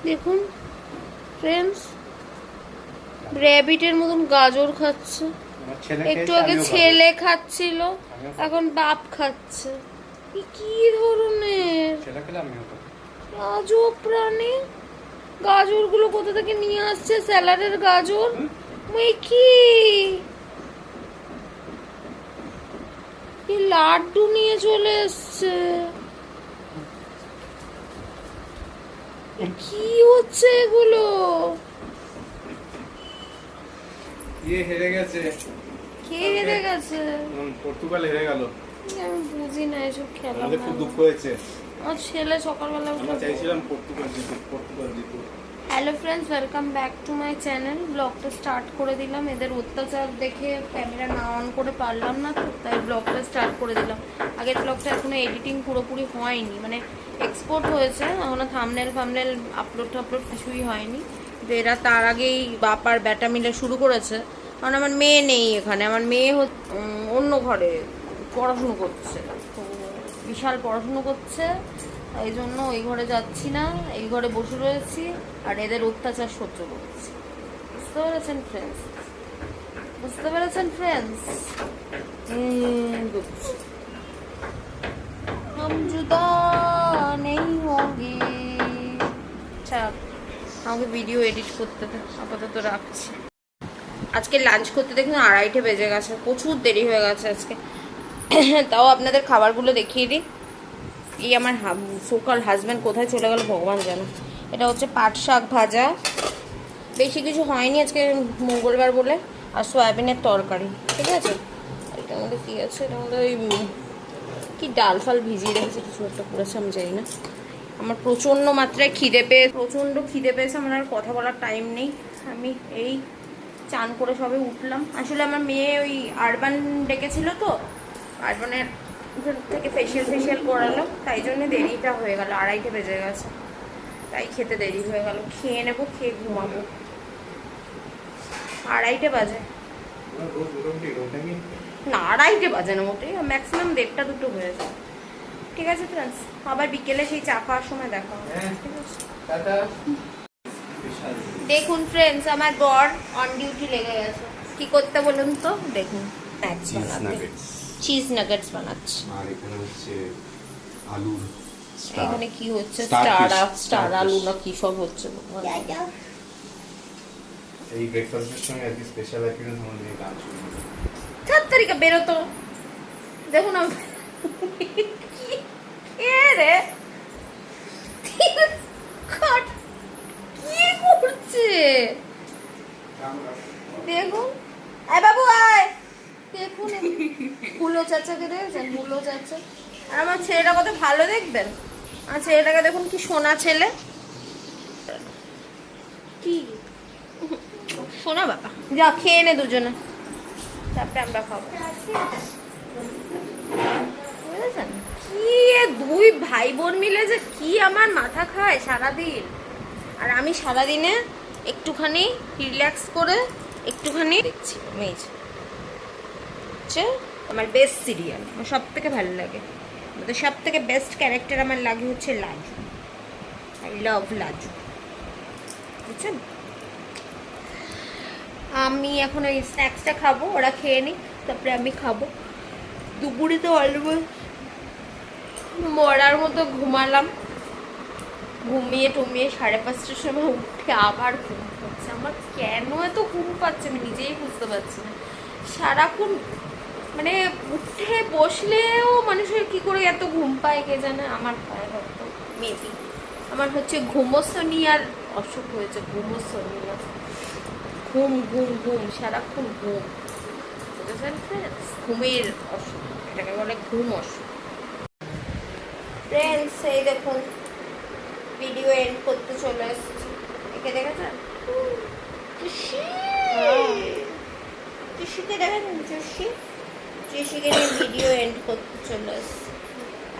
দেখুন ফ্রেন্ডস, র্যাবিটের মতন গাজর খাচ্ছে। একটু আগে ছেলে খাচ্ছিল, এখন বাপ খাচ্ছে। কি ধরনের আজব প্রাণী! গাজরগুলো কোথা থেকে নিয়ে আসছে? স্যালাডের গাজর। কি লাড্ডু নিয়ে চলে এসছে। কি হচ্ছে এগুলো? হেরে গেছে। কে হেরে গেছে? পর্তুগাল হেরে গেল। আমি বুঝি না এসব খেলা। আমাদের খুব দুঃখ হয়েছে। আমার ছেলে সকালবেলা আমরা চাইছিলাম পর্তুগাল জিতুক। Hello friends, welcome back to my channel. ব্লগটা স্টার্ট করে দিলাম। এদের অত্যাচার দেখে ক্যামেরা না অন করে পারলাম না, তো তাই ব্লগটা স্টার্ট করে দিলাম। আগের ব্লগটা এখনো এডিটিং পুরোপুরি হয়নি, মানে এক্সপোর্ট হয়েছে, এখনো থাম্বনেল আপলোড কিছুই হয়নি। তো এরা তার আগেই বাপ আর ব্যাটা মিলে শুরু করেছে। কারণ আমার মেয়ে নেই এখানে, আমার মেয়ে অন্য ঘরে পড়াশুনো করছে, তো বিশাল পড়াশুনো করছে, এই জন্য ওই ঘরে যাচ্ছি না, এই ঘরে বসে রয়েছি আর এদের অত্যাচার সহ্য করছি। বুঝতে পেরেছেন ফ্রেন্ডস? বুঝতে পেরেছেন ফ্রেন্ডস? हम जुदा नहीं होंगे। আমাকে ভিডিও এডিট করতে দে, আপাতত রাখছি। আজকে লাঞ্চ করতে দেখুন 2:30 বেজে গেছে, প্রচুর দেরি হয়ে গেছে আজকে। তাও আপনাদের খাবারগুলো দেখিয়ে দিই। এই আমার সোকাল হাজব্যান্ড কোথায় চলে গেল ভগবান জানে। এটা হচ্ছে পাট শাক ভাজা, বেশি কিছু হয়নি আজকে মঙ্গলবার বলে, আর সয়াবিনের তরকারি। ঠিক আছে, এটার মধ্যে কী আছে? এটার মধ্যে ওই কি ডাল ফাল ভিজিয়ে রেখেছে, কিছু একটা করেছে আমি জানি না। আমার প্রচণ্ড মাত্রায় প্রচণ্ড খিদে পেয়েছে, আমার আর কথা বলার টাইম নেই। আমি এই চান করে সবে উঠলাম। আসলে আমার মেয়ে ওই আরবান ডেকেছিল, তো আরবানের থেকে ফেসিয়াল করালো, তাই জন্য দেরিটা হয়ে গেল, 2:30 বেজে গেছে, তাই খেতে দেরি হয়ে গেল। খেয়ে নেবো, খেয়ে ঘুমাবো। 2:30 বাজে না, 2:30 বাজে না মোটেই, ম্যাক্সিমাম 1:30-2 হয়ে যায়। ঠিক আছে ফ্রেন্ডস, আবার বিকেলে সেই চা খাওয়ার সময় দেখা হবে। ঠিক আছে, দেখুন ফ্রেন্ডস, আমার বর অন ডিউটি লেগে গেছে। কি করতে বলুন তো? দেখুন, চিজ নাগেটস বানাচ্ছে। আর এখানে হচ্ছে আলুর এখানে কি হচ্ছে? স্টার আলু না কি সব হচ্ছে। এই ব্রেকফাস্টের সঙ্গে আর কি স্পেশাল আইটেম আমাদের এই লাঞ্চ। 7 তারিখে বেরো তো। দেখুন আমি কে রে কি করছে দেখুন। আয় বাবু আয়, দেখুন মুলো চাচাকে দেখেছেন? মুলো চাচা। আর আমার ছেলেটা কত ভালো দেখবেন। আর ছেলেটাকে দেখুন কি সোনা ছেলে। কি সোনা বাবা, যা খেয়ে নে দুজনে, তারপরে আমরা খাবো। বুঝেছেন? কি দুই ভাই বোন মিলে যে কি আমার মাথা খায় সারাদিন। আর আমি সারাদিনে একটুখানি রিল্যাক্স করে একটুখানি দেখছি মেজ। আমার বেস্ট সিরিয়াল, আমার সব থেকে ভালো লাগে, আমাদের সব থেকে বেস্ট ক্যারেক্টার আমার লাগে হচ্ছে লাজু। আই লাভ লাজু, বুঝছেন? আমি এখন ওই স্ন্যাক্সটা খাবো, ওরা খেয়ে নিই, তারপরে আমি খাবো। দুপুরে তো অলমোস্ট মরার মতো ঘুমালাম, ঘুমিয়ে 5:30টার সময় উঠে আবার ঘুম পাচ্ছে। আমার কেন এত ঘুম পাচ্ছে আমি নিজেই বুঝতে পারছি না। সারাক্ষণ মানে উঠে বসলেও মানুষের কি করে এত ঘুম পায় কে জানে। আমার হয়তো মেবি আমার হচ্ছে ঘুমোসোনিয়ার অসুখ হয়েছে। ঘুমোসোনিয়া, ঘুম ঘুম ঘুম, সারাক্ষণ ঘুম। বুঝেছেন ফ্রেন্ডস? ঘুমের অসুখ, এটাকে বলে ঘুম অসুখ। ফ্রেন্ডস এই দেখুন ভিডিও এন্ড করতে চলে এসেছি। একে দেখেছেন? চুষিকে দেখেছেন? চুষিকে নিয়ে ভিডিও এন্ড করতে চলে এসেছি।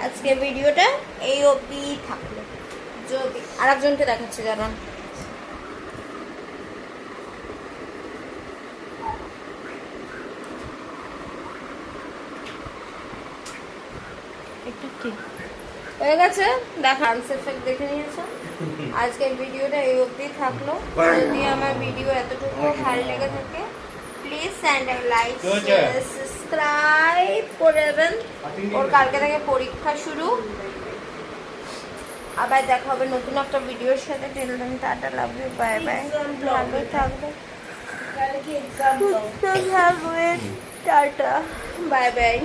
আজকে ভিডিওটা এই অবধি থাকলো। যদি আরেকজনকে দেখাচ্ছি, জানান এটা কি হয়ে গেছে দেখা আনসার এফেক্ট দেখে নিয়েছো। আজকের ভিডিওটা এই অবধি থাকলো। যদি আমার ভিডিও এতটুকু ভালো লেগে থাকে প্লিজ স্যান্ড লাইক সাবস্ক্রাইব করে দেবেন। ওর কালকে থেকে পরীক্ষা শুরু, আবার দেখা হবে নতুন একটা ভিডিওর সাথে। Till then tata, love you, bye bye. ভালো থাকবে, সুস্থ থাকবেন, টাটা, বাই বাই।